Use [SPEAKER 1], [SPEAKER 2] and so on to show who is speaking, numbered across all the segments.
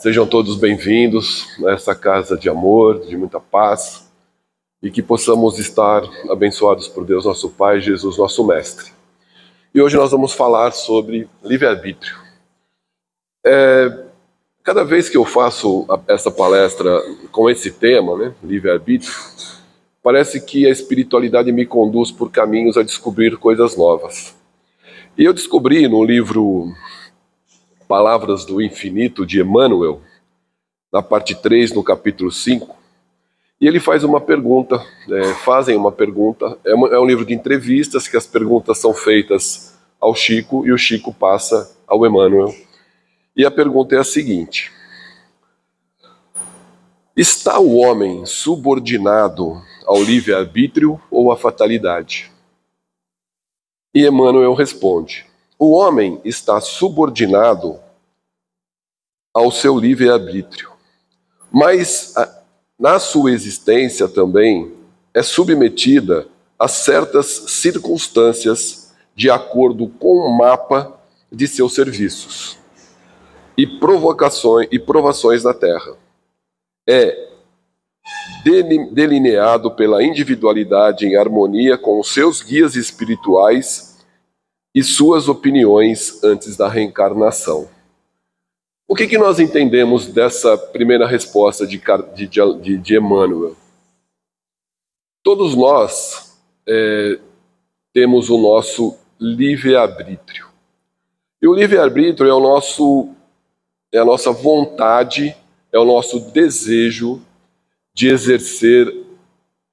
[SPEAKER 1] Sejam todos bem-vindos a essa casa de amor, de muita paz, e que possamos estar abençoados por Deus, nosso Pai, Jesus, nosso Mestre. E hoje nós vamos falar sobre livre-arbítrio. Cada vez que eu faço essa palestra com esse tema, livre-arbítrio, parece que a espiritualidade me conduz por caminhos a descobrir coisas novas. E eu descobri no livro Palavras do Infinito, de Emmanuel, na parte 3, no capítulo 5, e ele faz uma pergunta, fazem uma pergunta, é um livro de entrevistas que as perguntas são feitas ao Chico e o Chico passa ao Emmanuel. E a pergunta é a seguinte: está o homem subordinado ao livre-arbítrio ou à fatalidade? E Emmanuel responde: o homem está subordinado ao seu livre-arbítrio, mas na sua existência também é submetida a certas circunstâncias de acordo com o mapa de seus serviços e provações na Terra. É delineado pela individualidade em harmonia com os seus guias espirituais e suas opiniões antes da reencarnação. O que nós entendemos dessa primeira resposta de Emmanuel? Todos nós temos o nosso livre-arbítrio. E o livre-arbítrio é a nossa vontade, é o nosso desejo de exercer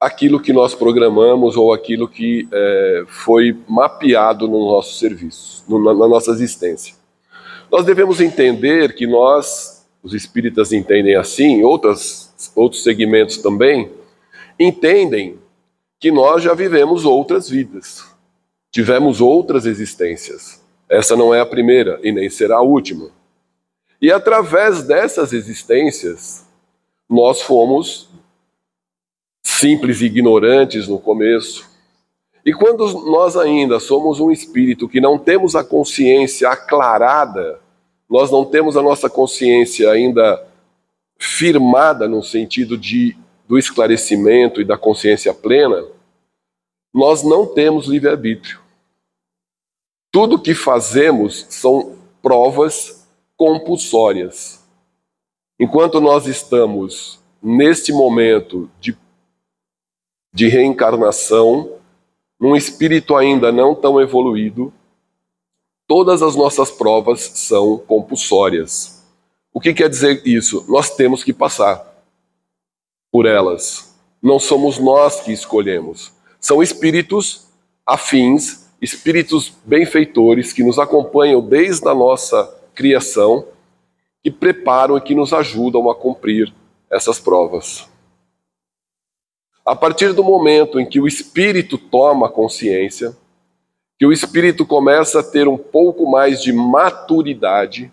[SPEAKER 1] aquilo que nós programamos ou aquilo que foi mapeado no nosso serviço, na nossa existência. Nós devemos entender que nós, os espíritas entendem assim, outros segmentos também, entendem que nós já vivemos outras vidas, tivemos outras existências. Essa não é a primeira e nem será a última. E através dessas existências, nós fomos simples e ignorantes no começo. E quando nós ainda somos um espírito que não temos a consciência aclarada, nós não temos a nossa consciência ainda firmada no sentido do esclarecimento e da consciência plena, nós não temos livre-arbítrio. Tudo que fazemos são provas compulsórias. Enquanto nós estamos neste momento de reencarnação, num espírito ainda não tão evoluído, todas as nossas provas são compulsórias. O que quer dizer isso? Nós temos que passar por elas. Não somos nós que escolhemos. São espíritos afins, espíritos benfeitores que nos acompanham desde a nossa criação, que preparam e que nos ajudam a cumprir essas provas. A partir do momento em que o espírito toma consciência, que o espírito começa a ter um pouco mais de maturidade,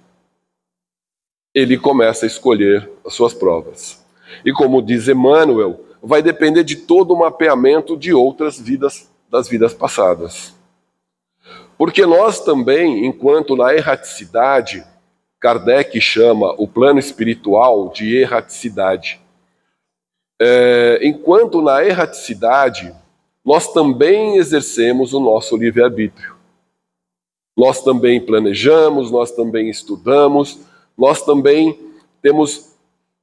[SPEAKER 1] ele começa a escolher as suas provas. E como diz Emmanuel, vai depender de todo o mapeamento de outras vidas, das vidas passadas. Porque nós também, enquanto na erraticidade, Kardec chama o plano espiritual de erraticidade. Enquanto na erraticidade, nós também exercemos o nosso livre-arbítrio. Nós também planejamos, nós também estudamos, nós também temos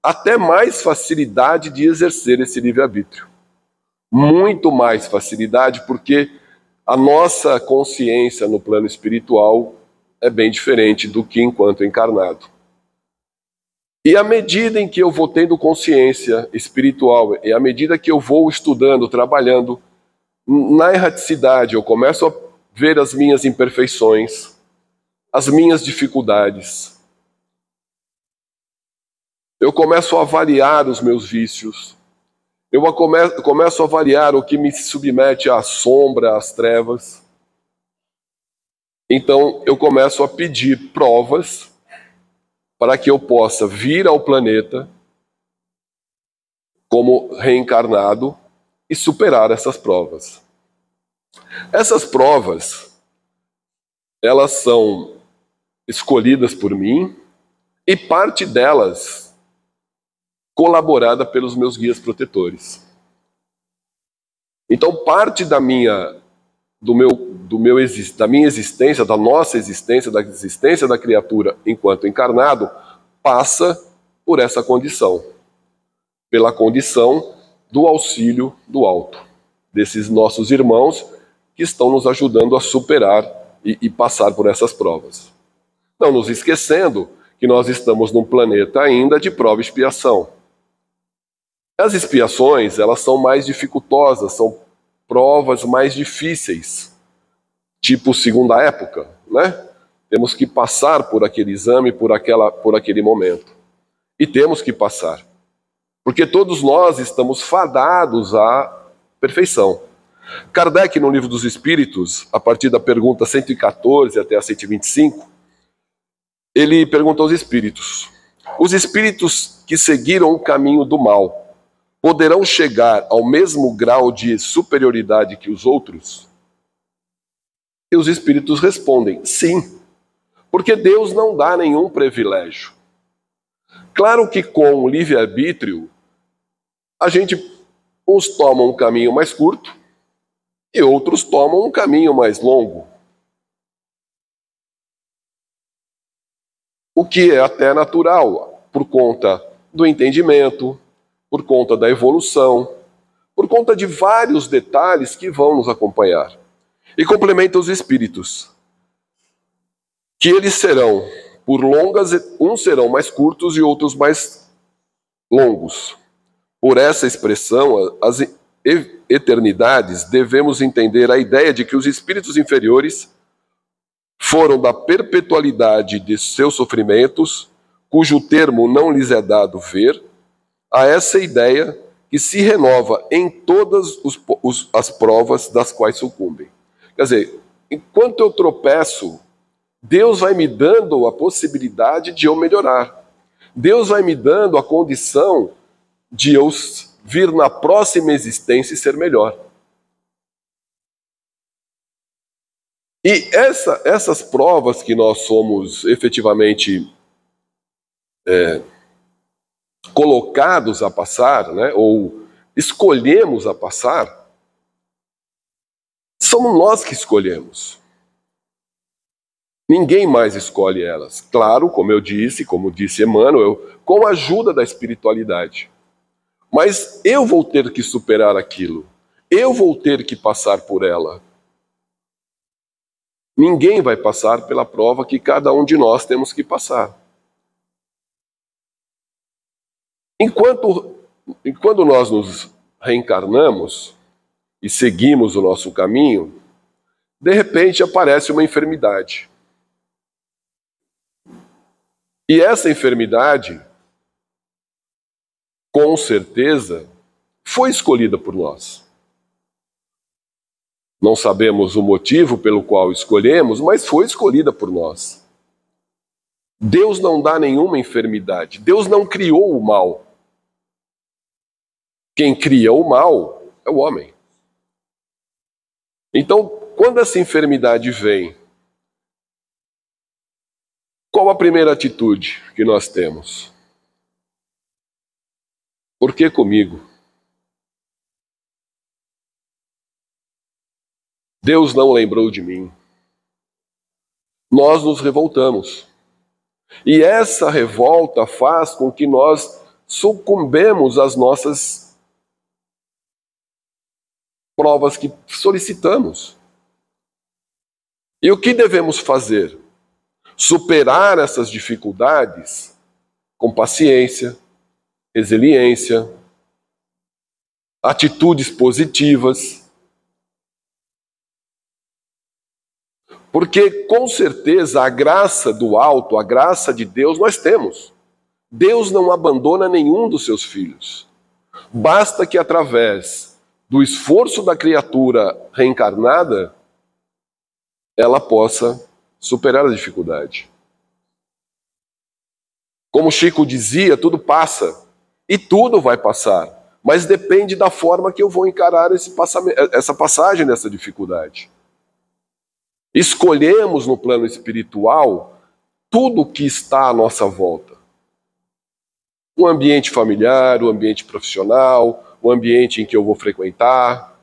[SPEAKER 1] até mais facilidade de exercer esse livre-arbítrio. Muito mais facilidade, porque a nossa consciência no plano espiritual é bem diferente do que enquanto encarnado. E à medida em que eu vou tendo consciência espiritual, e à medida que eu vou estudando, trabalhando, na erraticidade eu começo a ver as minhas imperfeições, as minhas dificuldades. Eu começo a avaliar os meus vícios. Eu começo a avaliar o que me submete à sombra, às trevas. Então eu começo a pedir provas para que eu possa vir ao planeta como reencarnado e superar essas provas. Essas provas, elas são escolhidas por mim, e parte delas colaborada pelos meus guias protetores. Então, parte da minha existência, da nossa existência, da existência da criatura enquanto encarnado, passa por essa condição, pela condição do auxílio do alto, desses nossos irmãos que estão nos ajudando a superar e passar por essas provas. Não nos esquecendo que nós estamos num planeta ainda de prova e expiação. As expiações, elas são mais dificultosas, são provas mais difíceis, tipo segunda época, né? Temos que passar por aquele exame, por aquele momento. E temos que passar. Porque todos nós estamos fadados à perfeição. Kardec, no Livro dos Espíritos, a partir da pergunta 114 até a 125, ele pergunta aos espíritos: os espíritos que seguiram o caminho do mal poderão chegar ao mesmo grau de superioridade que os outros? E os espíritos respondem: sim, porque Deus não dá nenhum privilégio. Claro que com o livre-arbítrio, uns tomam um caminho mais curto e outros tomam um caminho mais longo. O que é até natural, por conta do entendimento, por conta da evolução, por conta de vários detalhes que vão nos acompanhar. E complementa os espíritos, que eles serão, por longas, uns serão mais curtos e outros mais longos. Por essa expressão, as eternidades, devemos entender a ideia de que os espíritos inferiores foram da perpetualidade de seus sofrimentos, cujo termo não lhes é dado ver, a essa ideia que se renova em todas as provas das quais sucumbem. Quer dizer, enquanto eu tropeço, Deus vai me dando a possibilidade de eu melhorar. Deus vai me dando a condição de eu vir na próxima existência e ser melhor. E essas provas que nós somos efetivamente colocados a passar, né, ou escolhemos a passar, somos nós que escolhemos. Ninguém mais escolhe elas. Claro, como disse Emmanuel, com a ajuda da espiritualidade. Mas eu vou ter que superar aquilo. Eu vou ter que passar por ela. Ninguém vai passar pela prova que cada um de nós temos que passar. Enquanto nós nos reencarnamos e seguimos o nosso caminho, de repente aparece uma enfermidade. E essa enfermidade, com certeza, foi escolhida por nós. Não sabemos o motivo pelo qual escolhemos, mas foi escolhida por nós. Deus não dá nenhuma enfermidade. Deus não criou o mal. Quem cria o mal é o homem. Então, quando essa enfermidade vem, qual a primeira atitude que nós temos? Por que comigo? Deus não lembrou de mim. Nós nos revoltamos. E essa revolta faz com que nós sucumbemos às nossas provas que solicitamos. E o que devemos fazer? Superar essas dificuldades com paciência, resiliência, atitudes positivas. Porque, com certeza, a graça do alto, a graça de Deus, nós temos. Deus não abandona nenhum dos seus filhos. Basta que, através do esforço da criatura reencarnada, ela possa superar a dificuldade. Como Chico dizia, tudo passa. E tudo vai passar. Mas depende da forma que eu vou encarar essa passagem dessa dificuldade. Escolhemos no plano espiritual tudo que está à nossa volta. O ambiente familiar, o ambiente profissional, o ambiente em que eu vou frequentar.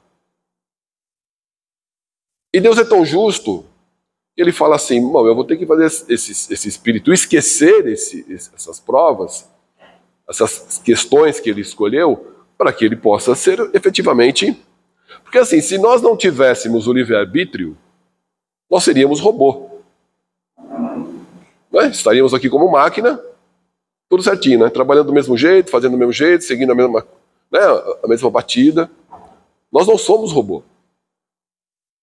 [SPEAKER 1] E Deus é tão justo que Ele fala assim, bom, eu vou ter que fazer esse espírito esquecer essas provas, essas questões que Ele escolheu, para que Ele possa ser efetivamente... Porque assim, se nós não tivéssemos o livre-arbítrio, nós seríamos robô. Né? Estaríamos aqui como máquina, tudo certinho, né? Trabalhando do mesmo jeito, fazendo do mesmo jeito, seguindo a mesma batida. Nós não somos robô.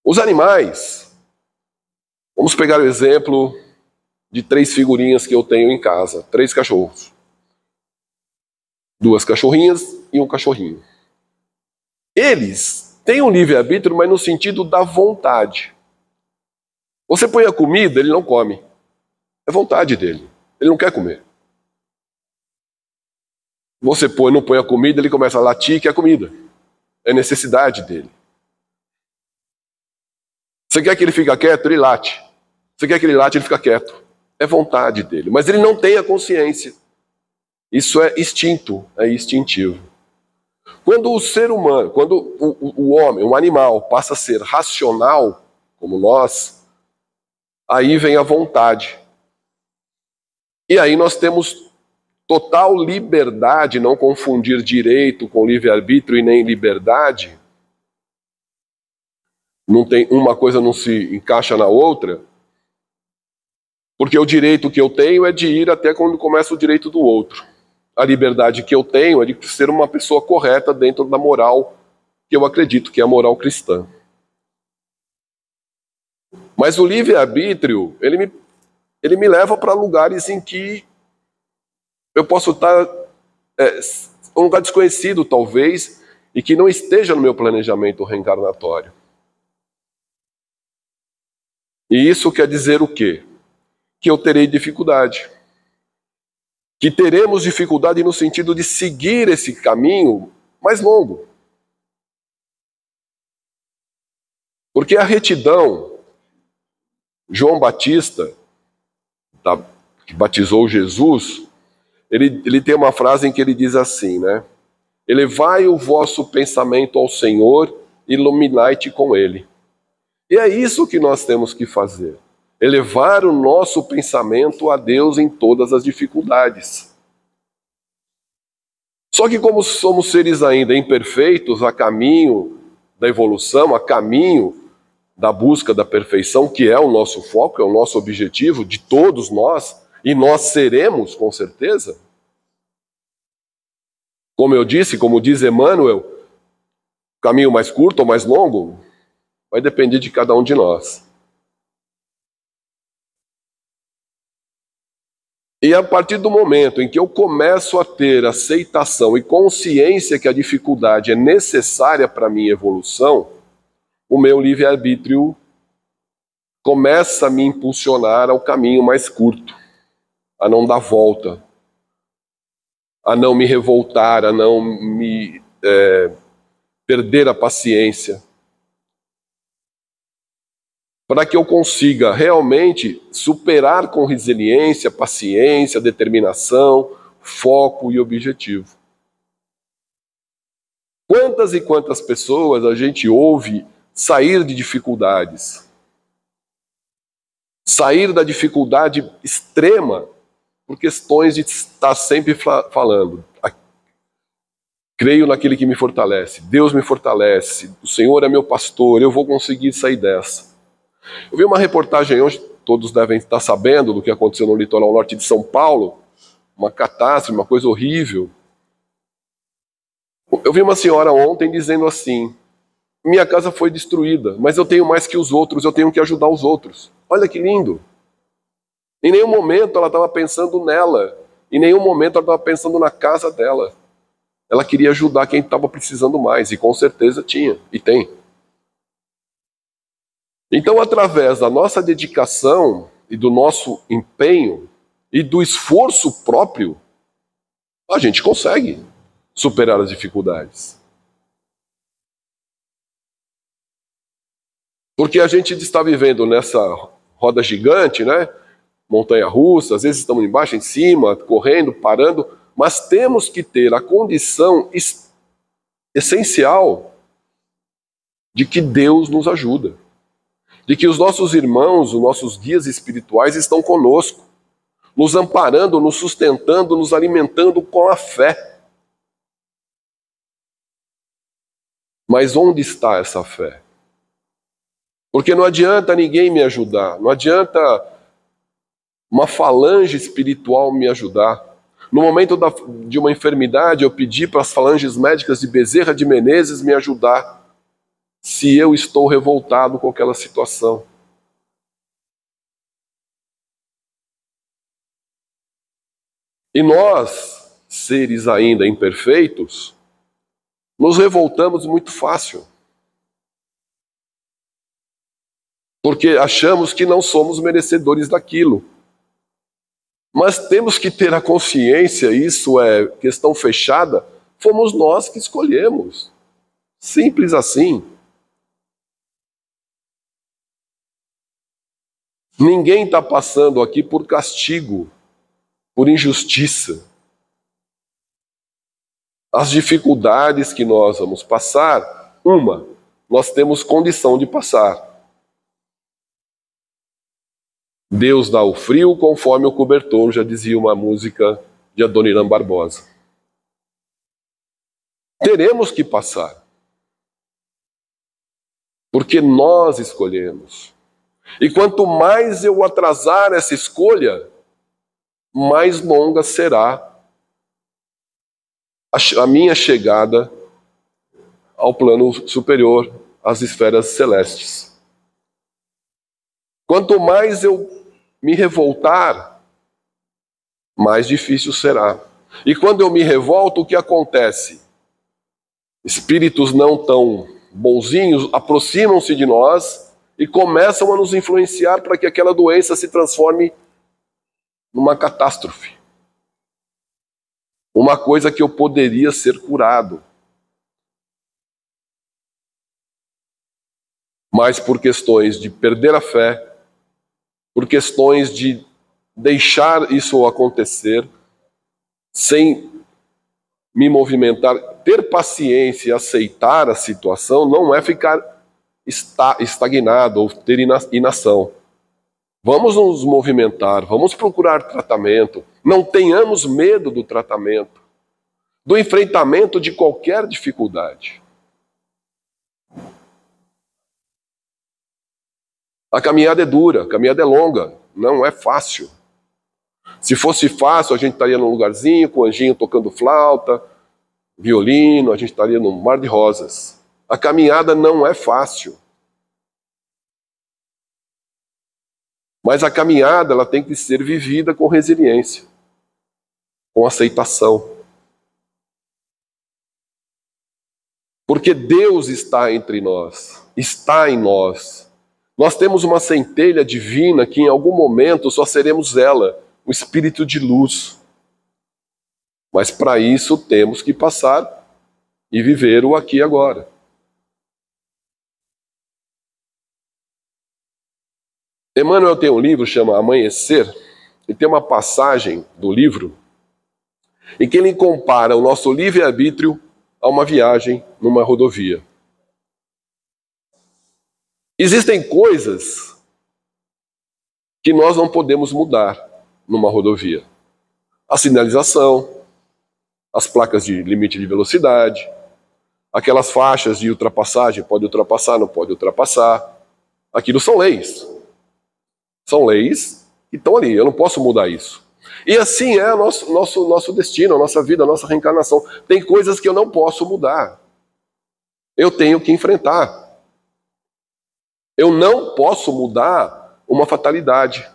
[SPEAKER 1] Os animais, vamos pegar o exemplo de 3 figurinhas que eu tenho em casa, 3 cachorros. 2 cachorrinhas e um cachorrinho. Eles têm um livre-arbítrio, mas no sentido da vontade. Você põe a comida, ele não come. É vontade dele. Ele não quer comer. Você não põe a comida, ele começa a latir que é comida. É necessidade dele. Você quer que ele fique quieto, ele late. Você quer que ele late, ele fica quieto. É vontade dele. Mas ele não tem a consciência. Isso é instinto, é instintivo. Quando o ser humano, quando o homem, um animal, passa a ser racional, como nós, aí vem a vontade. E aí nós temos total liberdade, não confundir direito com livre-arbítrio e nem liberdade. Não tem, uma coisa não se encaixa na outra, porque o direito que eu tenho é de ir até quando começa o direito do outro. A liberdade que eu tenho é de ser uma pessoa correta dentro da moral que eu acredito que é a moral cristã. Mas o livre-arbítrio, ele me leva para lugares em que eu posso estar um lugar desconhecido, talvez, e que não esteja no meu planejamento reencarnatório. E isso quer dizer o quê? Que eu terei dificuldade. Que teremos dificuldade no sentido de seguir esse caminho mais longo. Porque a retidão, João Batista, que batizou Jesus, ele tem uma frase em que ele diz assim, né? Elevai o vosso pensamento ao Senhor, iluminai-te com Ele. E é isso que nós temos que fazer. Elevar o nosso pensamento a Deus em todas as dificuldades. Só que como somos seres ainda imperfeitos, a caminho da evolução, a caminho da busca da perfeição, que é o nosso foco, é o nosso objetivo de todos nós, e nós seremos, com certeza. Como eu disse, como diz Emmanuel, caminho mais curto ou mais longo, vai depender de cada um de nós. E a partir do momento em que eu começo a ter aceitação e consciência que a dificuldade é necessária para a minha evolução, o meu livre-arbítrio começa a me impulsionar ao caminho mais curto, a não dar volta, a não me revoltar, a não me perder a paciência, para que eu consiga realmente superar com resiliência, paciência, determinação, foco e objetivo. Quantas e quantas pessoas a gente ouve sair de dificuldades, sair da dificuldade extrema por questões de estar sempre falando. Creio naquele que me fortalece, Deus me fortalece, o Senhor é meu pastor, eu vou conseguir sair dessa. Eu vi uma reportagem hoje, todos devem estar sabendo do que aconteceu no litoral norte de São Paulo, uma catástrofe, uma coisa horrível. Eu vi uma senhora ontem dizendo assim, minha casa foi destruída, mas eu tenho mais que os outros, eu tenho que ajudar os outros. Olha que lindo. Em nenhum momento ela estava pensando nela, em nenhum momento ela estava pensando na casa dela. Ela queria ajudar quem estava precisando mais, e com certeza tinha, e tem. Então, através da nossa dedicação e do nosso empenho e do esforço próprio, a gente consegue superar as dificuldades. Porque a gente está vivendo nessa roda gigante, né? Montanha-russa, às vezes estamos embaixo, em cima, correndo, parando, mas temos que ter a condição essencial de que Deus nos ajuda, de que os nossos irmãos, os nossos guias espirituais estão conosco, nos amparando, nos sustentando, nos alimentando com a fé. Mas onde está essa fé? Porque não adianta ninguém me ajudar, não adianta uma falange espiritual me ajudar. No momento de uma enfermidade, eu pedi para as falanges médicas de Bezerra de Menezes me ajudar, se eu estou revoltado com aquela situação. E nós, seres ainda imperfeitos, nos revoltamos muito fácil. Porque achamos que não somos merecedores daquilo. Mas temos que ter a consciência, isso é questão fechada, fomos nós que escolhemos. Simples assim. Ninguém está passando aqui por castigo, por injustiça. As dificuldades que nós vamos passar, nós temos condição de passar. Deus dá o frio conforme o cobertor, já dizia uma música de Adoniran Barbosa. Teremos que passar, porque nós escolhemos. E quanto mais eu atrasar essa escolha, mais longa será a minha chegada ao plano superior, às esferas celestes. Quanto mais eu me revoltar, mais difícil será. E quando eu me revolto, o que acontece? Espíritos não tão bonzinhos aproximam-se de nós e começam a nos influenciar para que aquela doença se transforme numa catástrofe. Uma coisa que eu poderia ser curado. Mas por questões de perder a fé, por questões de deixar isso acontecer, sem me movimentar, ter paciência e aceitar a situação, não é ficar estagnado ou ter inação. Vamos nos movimentar, vamos procurar tratamento. Não tenhamos medo do tratamento, do enfrentamento de qualquer dificuldade. A caminhada é dura, a caminhada é longa, não é fácil. Se fosse fácil, a gente estaria num lugarzinho com o anjinho tocando flauta, violino, a gente estaria num mar de rosas. A caminhada não é fácil. Mas a caminhada ela tem que ser vivida com resiliência, com aceitação. Porque Deus está entre nós, está em nós. Nós temos uma centelha divina que em algum momento só seremos ela, o espírito de luz. Mas para isso temos que passar e viver o aqui e agora. Emmanuel tem um livro que chama Amanhecer, e tem uma passagem do livro em que ele compara o nosso livre-arbítrio a uma viagem numa rodovia. Existem coisas que nós não podemos mudar numa rodovia. A sinalização, as placas de limite de velocidade, aquelas faixas de ultrapassagem, pode ultrapassar, não pode ultrapassar. Aquilo são leis. São leis que estão ali, eu não posso mudar isso. E assim é o nosso destino, a nossa vida, a nossa reencarnação. Tem coisas que eu não posso mudar. Eu tenho que enfrentar. Eu não posso mudar uma fatalidade,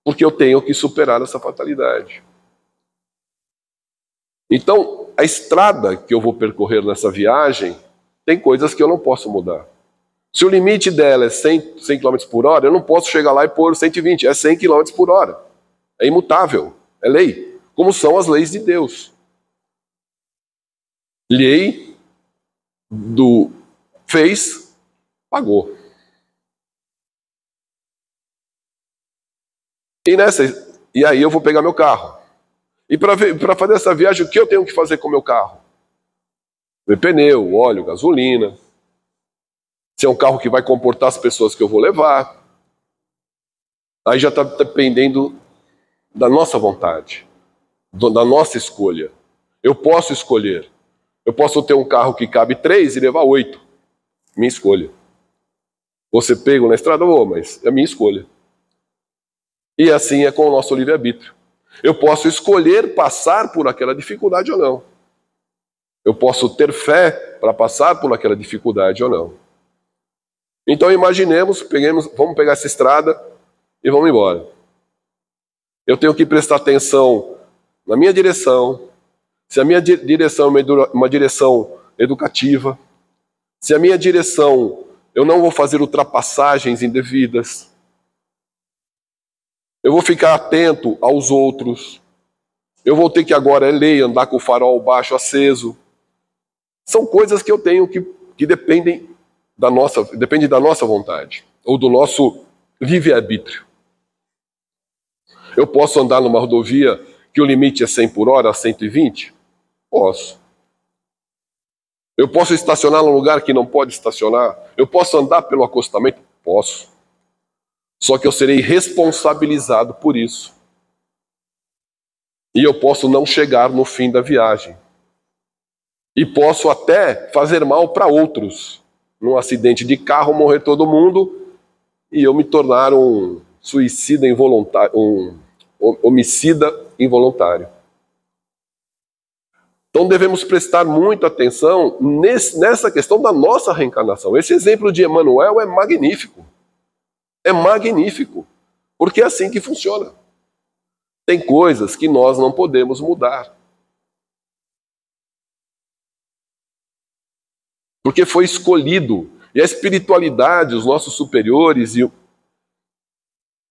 [SPEAKER 1] porque eu tenho que superar essa fatalidade. Então, a estrada que eu vou percorrer nessa viagem, tem coisas que eu não posso mudar. Se o limite dela é 100 km por hora, eu não posso chegar lá e pôr 120, é 100 km por hora. É imutável, é lei, como são as leis de Deus. Lei do fez, pagou. E aí eu vou pegar meu carro. E para fazer essa viagem, o que eu tenho que fazer com o meu carro? Ver pneu, óleo, gasolina. Se é um carro que vai comportar as pessoas que eu vou levar. Aí já está dependendo da nossa vontade, da nossa escolha. Eu posso escolher. Eu posso ter um carro que cabe 3 e levar 8. Minha escolha. Você pego na estrada, mas é minha escolha. E assim é com o nosso livre-arbítrio. Eu posso escolher passar por aquela dificuldade ou não. Eu posso ter fé para passar por aquela dificuldade ou não. Então imaginemos, vamos pegar essa estrada e vamos embora. Eu tenho que prestar atenção na minha direção, se a minha direção é uma direção educativa, se a minha direção eu não vou fazer ultrapassagens indevidas, eu vou ficar atento aos outros, eu vou ter que agora andar com o farol baixo aceso. São coisas que eu tenho que dependem da nossa vontade, ou do nosso livre-arbítrio. Eu posso andar numa rodovia que o limite é 100 por hora, 120? Posso. Eu posso estacionar num lugar que não pode estacionar? Eu posso andar pelo acostamento? Posso. Só que eu serei responsabilizado por isso. E eu posso não chegar no fim da viagem. E posso até fazer mal para outros. Num acidente de carro, morrer todo mundo e eu me tornar um suicida involuntário, um homicida involuntário. Então devemos prestar muita atenção nessa questão da nossa reencarnação. Esse exemplo de Emmanuel é magnífico. É magnífico. Porque é assim que funciona. Tem coisas que nós não podemos mudar. Porque foi escolhido. E a espiritualidade, os nossos superiores e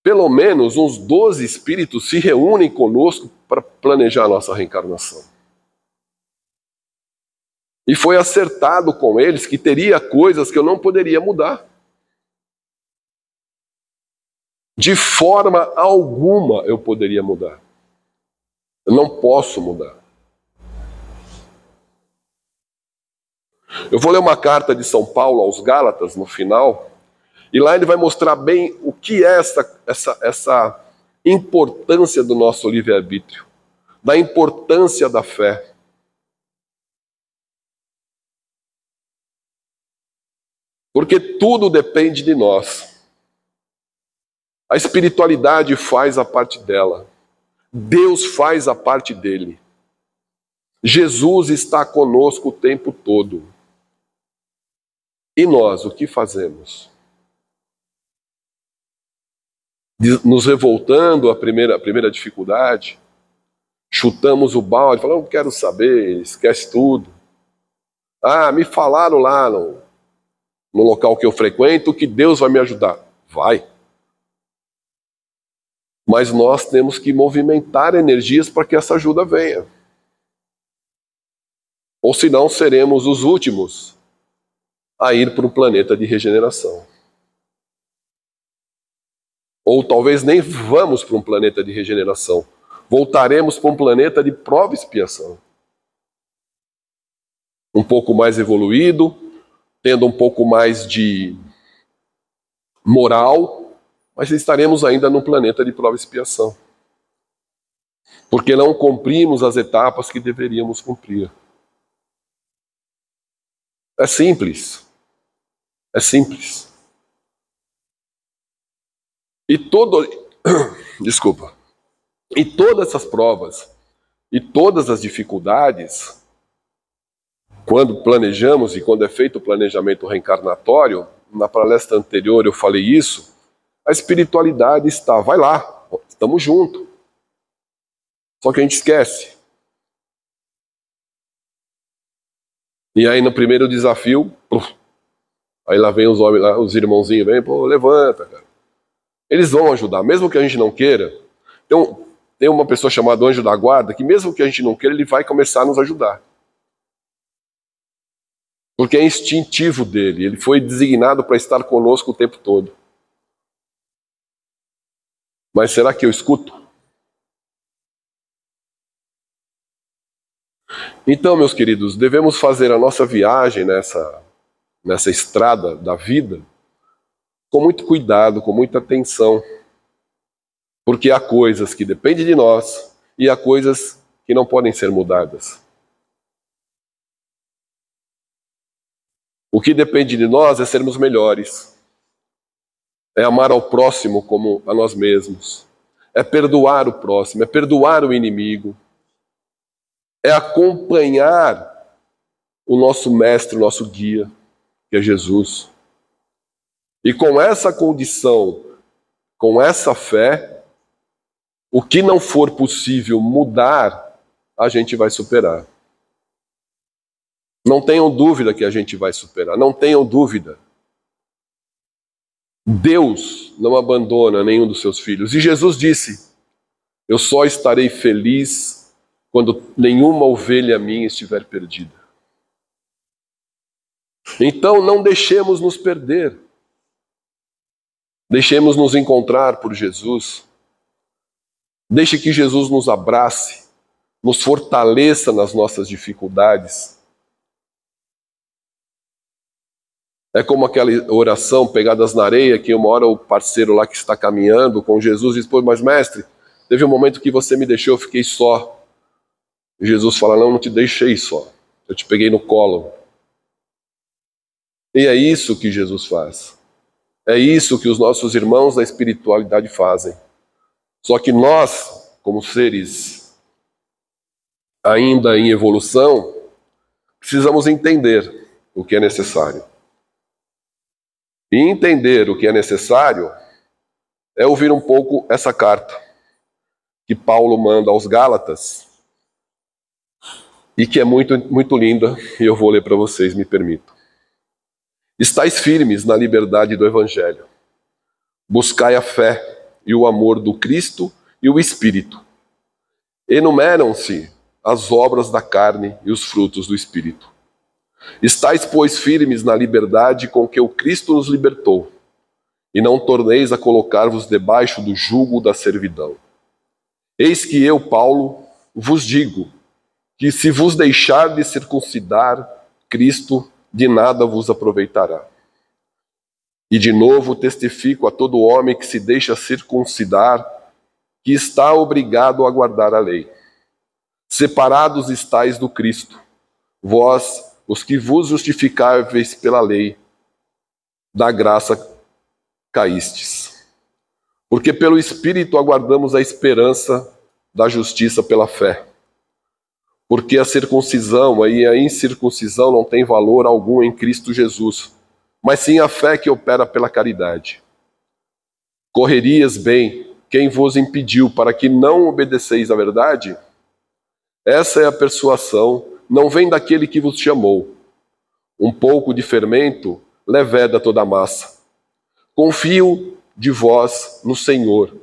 [SPEAKER 1] pelo menos uns 12 espíritos se reúnem conosco para planejar a nossa reencarnação. E foi acertado com eles que teria coisas que eu não poderia mudar. De forma alguma eu poderia mudar. Eu não posso mudar. Eu vou ler uma carta de São Paulo aos Gálatas no final, e lá ele vai mostrar bem o que é essa importância do nosso livre-arbítrio, da importância da fé. Porque tudo depende de nós. A espiritualidade faz a parte dela. Deus faz a parte dele. Jesus está conosco o tempo todo. E nós, o que fazemos? Nos revoltando à primeira dificuldade, chutamos o balde, falamos, não quero saber, esquece tudo. Ah, me falaram lá no local que eu frequento que Deus vai me ajudar. Vai. Mas nós temos que movimentar energias para que essa ajuda venha. Ou senão seremos os últimos a ir para um planeta de regeneração. Ou talvez nem vamos para um planeta de regeneração. Voltaremos para um planeta de prova e expiação. Um pouco mais evoluído, tendo um pouco mais de moral, mas estaremos ainda no planeta de prova e expiação. Porque não cumprimos as etapas que deveríamos cumprir. É simples. É simples. E E todas essas provas e todas as dificuldades, quando planejamos e quando é feito o planejamento reencarnatório, na palestra anterior eu falei isso, a espiritualidade vai lá, estamos juntos. Só que a gente esquece. E aí no primeiro desafio, aí lá vem os homens, lá, os irmãozinhos, vem, levanta, cara. Eles vão ajudar, mesmo que a gente não queira. Então, tem uma pessoa chamada anjo da guarda, que mesmo que a gente não queira, ele vai começar a nos ajudar. Porque é instintivo dele, ele foi designado para estar conosco o tempo todo. Mas será que eu escuto? Então, meus queridos, devemos fazer a nossa viagem nessa estrada da vida com muito cuidado, com muita atenção, porque há coisas que dependem de nós e há coisas que não podem ser mudadas. O que depende de nós é sermos melhores, é amar ao próximo como a nós mesmos, é perdoar o próximo, é perdoar o inimigo, é acompanhar o nosso mestre, o nosso guia, que é Jesus. E com essa condição, com essa fé, o que não for possível mudar, a gente vai superar. Não tenham dúvida que a gente vai superar, não tenham dúvida. Deus não abandona nenhum dos seus filhos. E Jesus disse: eu só estarei feliz quando nenhuma ovelha minha estiver perdida. Então não deixemos nos perder. Deixemos nos encontrar por Jesus. Deixe que Jesus nos abrace, nos fortaleça nas nossas dificuldades. É como aquela oração pegadas na areia, que uma hora o parceiro lá que está caminhando com Jesus diz: pô, mas mestre, teve um momento que você me deixou, eu fiquei só. E Jesus fala: não te deixei só, eu te peguei no colo. E é isso que Jesus faz. É isso que os nossos irmãos da espiritualidade fazem. Só que nós, como seres ainda em evolução, precisamos entender o que é necessário. E entender o que é necessário é ouvir um pouco essa carta que Paulo manda aos Gálatas e que é muito, muito linda, e eu vou ler para vocês, me permitam. Estais firmes na liberdade do Evangelho. Buscai a fé e o amor do Cristo e o Espírito. Enumeram-se as obras da carne e os frutos do Espírito. Estais, pois, firmes na liberdade com que o Cristo nos libertou, e não torneis a colocar-vos debaixo do jugo da servidão. Eis que eu, Paulo, vos digo que se vos deixar de circuncidar, Cristo de nada vos aproveitará. E de novo testifico a todo homem que se deixa circuncidar, que está obrigado a guardar a lei. Separados estáis do Cristo, vós, os que vos justificáveis pela lei, da graça caístes. Porque pelo Espírito aguardamos a esperança da justiça pela fé. Porque a circuncisão e a incircuncisão não têm valor algum em Cristo Jesus, mas sim a fé que opera pela caridade. Correrias bem quem vos impediu para que não obedeceis à verdade? Essa é a persuasão, não vem daquele que vos chamou. Um pouco de fermento leveda toda a massa. Confio de vós no Senhor,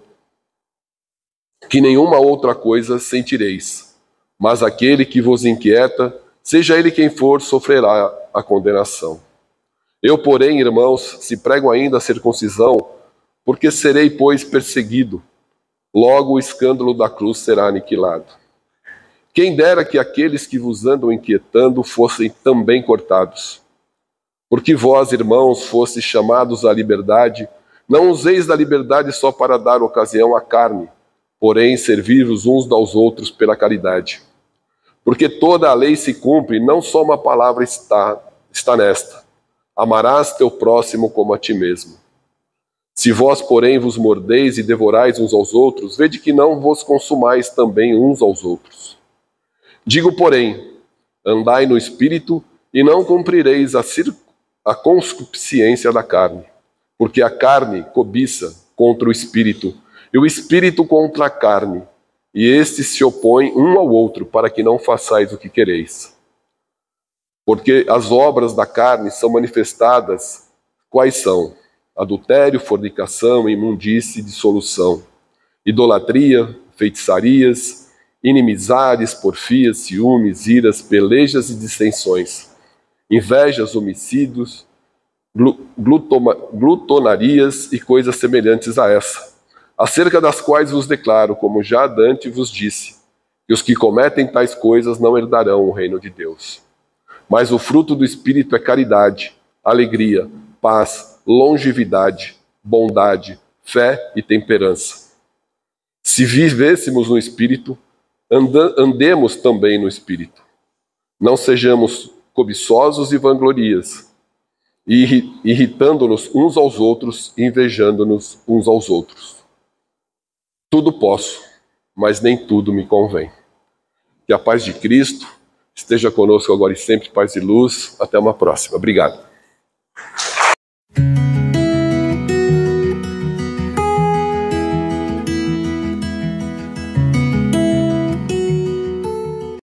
[SPEAKER 1] que nenhuma outra coisa sentireis, mas aquele que vos inquieta, seja ele quem for, sofrerá a condenação. Eu, porém, irmãos, se prego ainda a circuncisão, porque serei, pois, perseguido, logo o escândalo da cruz será aniquilado. Quem dera que aqueles que vos andam inquietando fossem também cortados. Porque vós, irmãos, fostes chamados à liberdade, não useis da liberdade só para dar ocasião à carne, porém servir-vos uns aos outros pela caridade. Porque toda a lei se cumpre, não só uma palavra está nesta: amarás teu próximo como a ti mesmo. Se vós, porém, vos mordeis e devorais uns aos outros, vede que não vos consumais também uns aos outros. Digo, porém, andai no Espírito, e não cumprireis a concupiscência da carne, porque a carne cobiça contra o Espírito, e o Espírito contra a carne, e estes se opõem um ao outro, para que não façais o que quereis. Porque as obras da carne são manifestadas, quais são? Adultério, fornicação, imundície, dissolução, idolatria, feitiçarias, inimizades, porfias, ciúmes, iras, pelejas e dissensões, invejas, homicídios, glutonarias e coisas semelhantes a essa, acerca das quais vos declaro, como já dantes vos disse, e os que cometem tais coisas não herdarão o reino de Deus. Mas o fruto do Espírito é caridade, alegria, paz, longevidade, bondade, fé e temperança. Se vivêssemos no Espírito, andemos também no Espírito. Não sejamos cobiçosos e vanglorias, irritando-nos uns aos outros e invejando-nos uns aos outros. Tudo posso, mas nem tudo me convém. Que a paz de Cristo esteja conosco agora e sempre, paz e luz. Até uma próxima. Obrigado.